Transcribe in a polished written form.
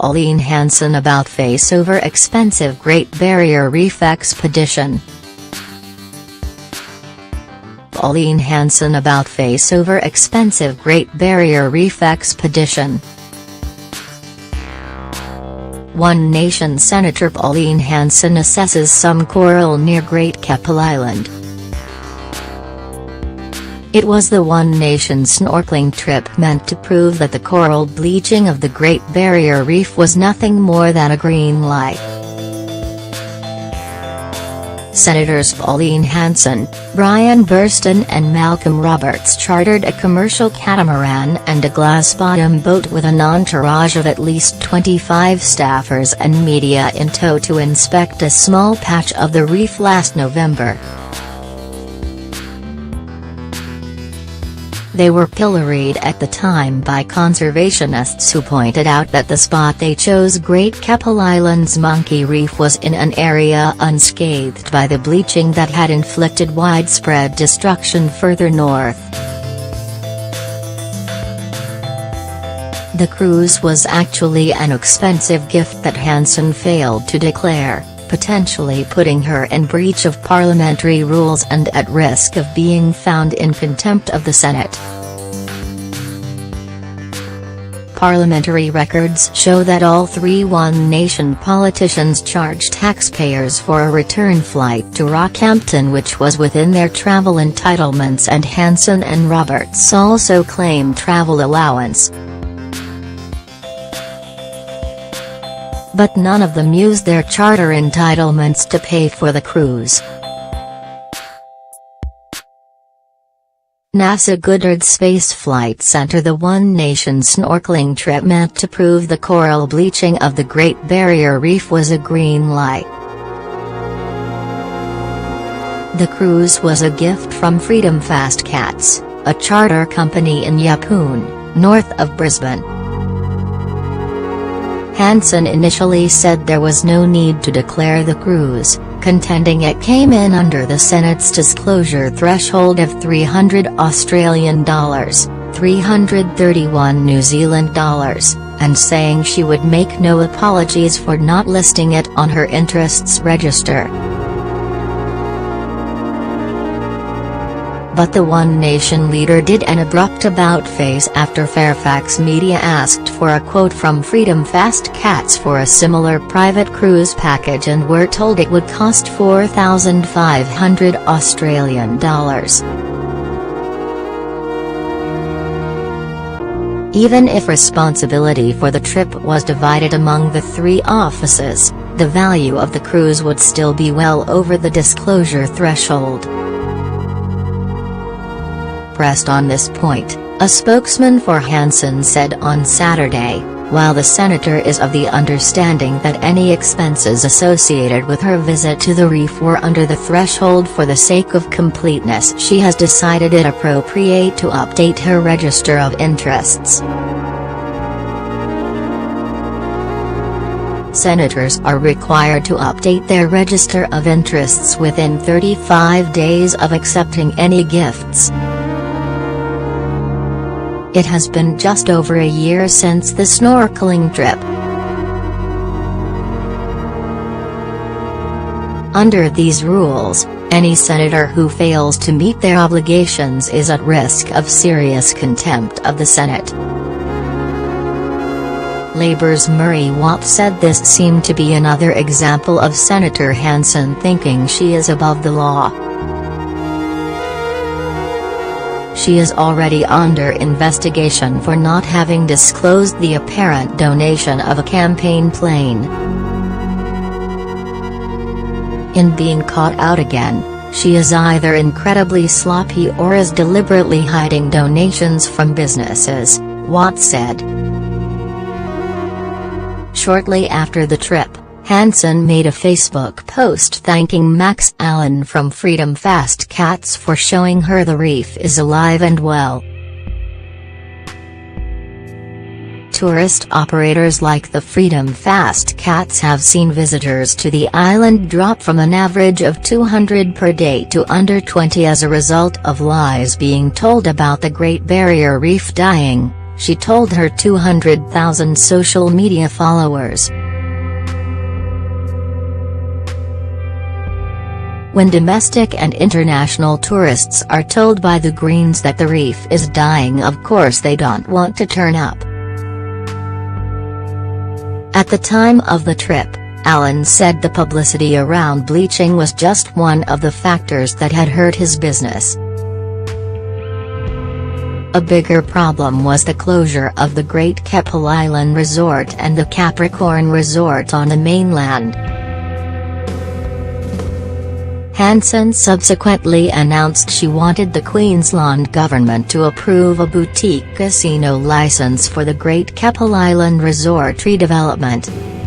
Pauline Hanson about face over expensive Great Barrier Reef expedition. Pauline Hanson about face over expensive Great Barrier Reef expedition. One Nation Senator Pauline Hanson assesses some coral near Great Keppel Island. It was the One Nation snorkeling trip meant to prove that the coral bleaching of the Great Barrier Reef was nothing more than a green light. Senators Pauline Hanson, Brian Burston and Malcolm Roberts chartered a commercial catamaran and a glass-bottom boat with an entourage of at least 25 staffers and media in tow to inspect a small patch of the reef last November. They were pilloried at the time by conservationists who pointed out that the spot they chose, Great Keppel Island's Monkey Reef, was in an area unscathed by the bleaching that had inflicted widespread destruction further north. The cruise was actually an expensive gift that Hanson failed to declare, potentially putting her in breach of parliamentary rules and at risk of being found in contempt of the Senate. Parliamentary records show that all three One Nation politicians charged taxpayers for a return flight to Rockhampton, which was within their travel entitlements, and Hanson and Roberts also claimed travel allowance. But none of them used their charter entitlements to pay for the cruise. NASA Goddard Space Flight Center. The One Nation snorkeling trip meant to prove the coral bleaching of the Great Barrier Reef was a green light. The cruise was a gift from Freedom Fast Cats, a charter company in Yeppoon, north of Brisbane. Hanson initially said there was no need to declare the cruise, contending it came in under the Senate's disclosure threshold of $300 (331 New Zealand dollars), and saying she would make no apologies for not listing it on her interests register. But the One Nation leader did an abrupt about-face after Fairfax Media asked for a quote from Freedom Fast Cats for a similar private cruise package and were told it would cost $4,500. Even if responsibility for the trip was divided among the three offices, the value of the cruise would still be well over the disclosure threshold. Pressed on this point, a spokesman for Hanson said on Saturday, while the senator is of the understanding that any expenses associated with her visit to the reef were under the threshold, for the sake of completeness she has decided it appropriate to update her register of interests. Senators are required to update their register of interests within 35 days of accepting any gifts. It has been just over a year since the snorkeling trip. Under these rules, any senator who fails to meet their obligations is at risk of serious contempt of the Senate. Labour's Murray Watt said this seemed to be another example of Senator Hanson thinking she is above the law. She is already under investigation for not having disclosed the apparent donation of a campaign plane. In being caught out again, she is either incredibly sloppy or is deliberately hiding donations from businesses, Watt said. Shortly after the trip, Hanson made a Facebook post thanking Max Allen from Freedom Fast Cats for showing her the reef is alive and well. Tourist operators like the Freedom Fast Cats have seen visitors to the island drop from an average of 200 per day to under 20 as a result of lies being told about the Great Barrier Reef dying, she told her 200,000 social media followers. When domestic and international tourists are told by the Greens that the reef is dying, of course they don't want to turn up. At the time of the trip, Allen said the publicity around bleaching was just one of the factors that had hurt his business. A bigger problem was the closure of the Great Keppel Island Resort and the Capricorn Resort on the mainland. Hanson subsequently announced she wanted the Queensland government to approve a boutique casino license for the Great Keppel Island Resort redevelopment.